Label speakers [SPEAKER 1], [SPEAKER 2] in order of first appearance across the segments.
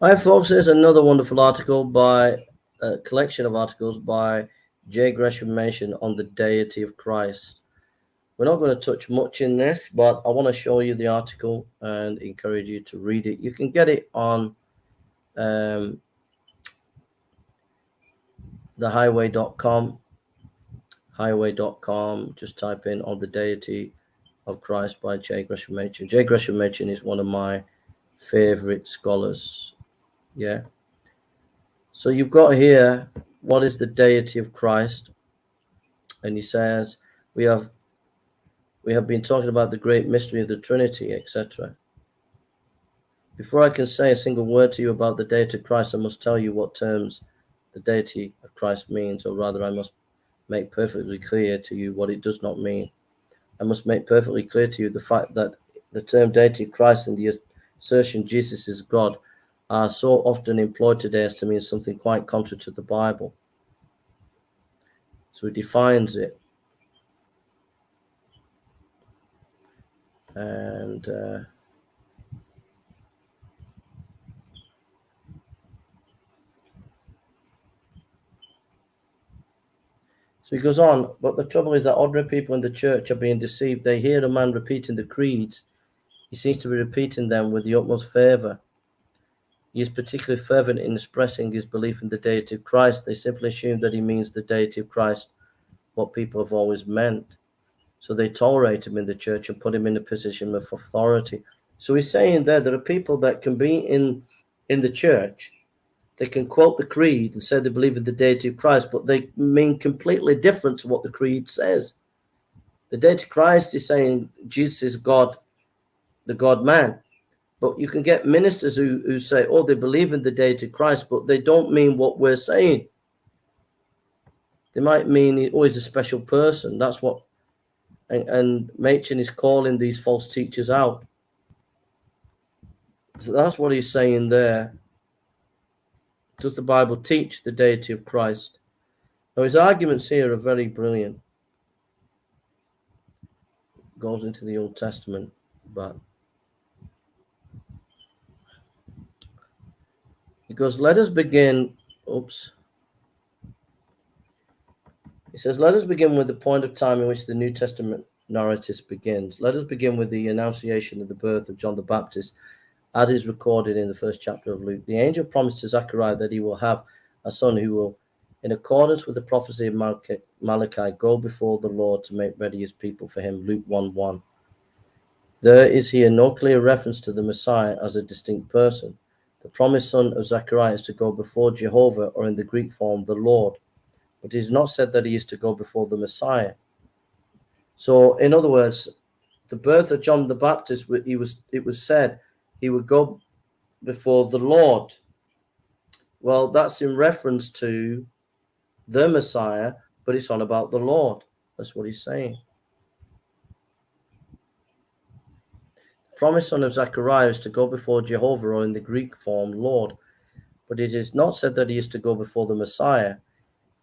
[SPEAKER 1] Hi, folks. There's another wonderful article by a collection of articles by Gresham Machen on the deity of Christ. We're not going to touch much in this, but I want to show you the article and encourage you to read it. You can get it on thehighway.com. Highway.com. Just type in on the deity of Christ by Gresham Machen. Gresham Machen is one of my favorite scholars. Yeah. So you've got here, what is the deity of Christ? And he says, we have been talking about the great mystery of the Trinity, etc. Before I can say a single word to you about the deity of Christ, I must tell you what terms the deity of Christ means, or rather I must make perfectly clear to you what it does not mean. I must make perfectly clear to you the fact that the term deity of Christ and the assertion Jesus is God are so often employed today as to mean something quite contrary to the Bible. So he defines it. And so he goes on, but the trouble is that ordinary people in the church are being deceived. They hear a man repeating the creeds. He seems to be repeating them with the utmost fervor. He is particularly fervent in expressing his belief in the deity of Christ. They simply assume that he means the deity of Christ, what people have always meant. So they tolerate him in the church and put him in a position of authority. So he's saying there are people that can be in the church. They can quote the creed and say they believe in the deity of Christ, but they mean completely different to what the creed says. The deity of Christ is saying Jesus is God, the God-man. But you can get ministers who say, oh, they believe in the deity of Christ, but they don't mean what we're saying. They might mean, oh, he's a special person. That's what, and Machen is calling these false teachers out. So that's what he's saying there. Does the Bible teach the deity of Christ? Now, his arguments here are very brilliant. Goes into the Old Testament, but he goes, let us begin. He says, let us begin with the point of time in which the New Testament narrative begins. Let us begin with the annunciation of the birth of John the Baptist, as is recorded in the first chapter of Luke. The angel promised to Zechariah that he will have a son who will, in accordance with the prophecy of Malachi, go before the Lord to make ready his people for him. Luke 1:1. There is here no clear reference to the Messiah as a distinct person. The promised son of Zechariah is to go before Jehovah, or in the Greek form, the Lord. But it is not said that he is to go before the Messiah. So, in other words, the birth of John the Baptist, it was said he would go before the Lord. Well, that's in reference to the Messiah, but it's on about the Lord. That's what he's saying. The promised son of Zechariah is to go before Jehovah, or in the Greek form, Lord. But it is not said that he is to go before the Messiah.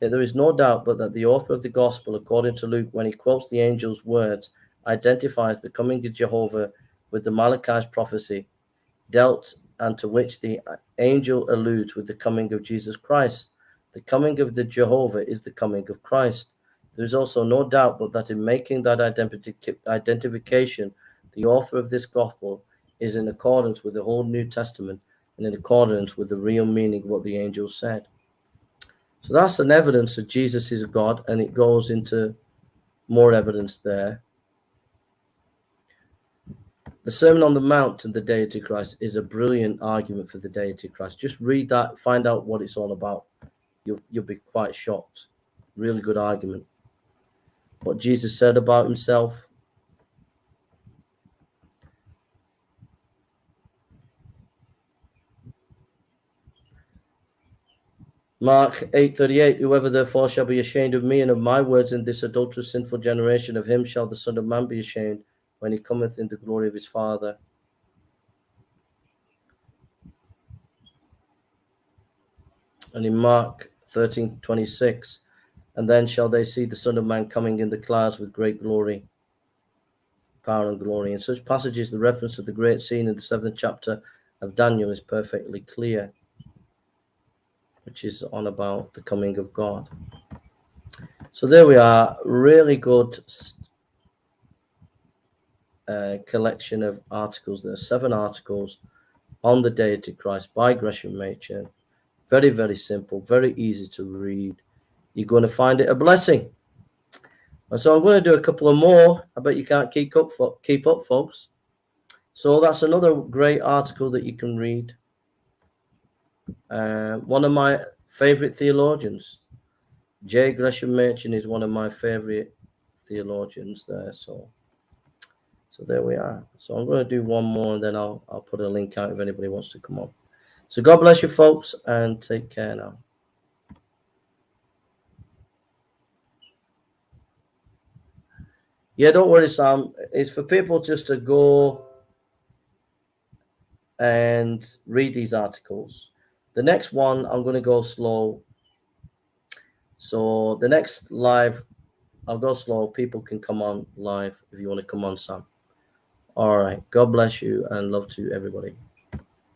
[SPEAKER 1] Yet there is no doubt but that the author of the Gospel, according to Luke, when he quotes the angel's words, identifies the coming of Jehovah with the Malachi's prophecy, dealt and to which the angel alludes with the coming of Jesus Christ. The coming of the Jehovah is the coming of Christ. There is also no doubt but that in making that identification, the author of this Gospel is in accordance with the whole New Testament and in accordance with the real meaning of what the angel said. So that's an evidence that Jesus is God, and it goes into more evidence there. The Sermon on the Mount and the deity of Christ is a brilliant argument for the deity of Christ. Just read that, find out what it's all about. You'll be quite shocked. Really good argument. What Jesus said about himself. Mark 8:38, whoever therefore shall be ashamed of me and of my words in this adulterous, sinful generation, of him shall the Son of Man be ashamed when he cometh in the glory of his Father. And in Mark 13:26, and then shall they see the Son of Man coming in the clouds with great glory, power and glory. In such passages, the reference to the great scene in the 7th chapter of Daniel is perfectly clear, which is on about the coming of God. So there we are, really good collection of articles. There are 7 articles on the deity Christ by Gresham Machen. Very, very simple, very easy to read. You're going to find it a blessing. And so I'm going to do a couple of more. I bet you can't keep up, folks. So that's another great article that you can read. One of my favorite theologians, J. Gresham Machen, is one of my favorite theologians there. So there we are. So I'm going to do one more, and then I'll put a link out if anybody wants to come on. So God bless you, folks, and take care now. Yeah, don't worry, Sam. It's for people just to go and read these articles. The next one, I'm going to go slow. So the next live, I'll go slow. People can come on live if you want to come on, Sam. All right. God bless you and love to everybody.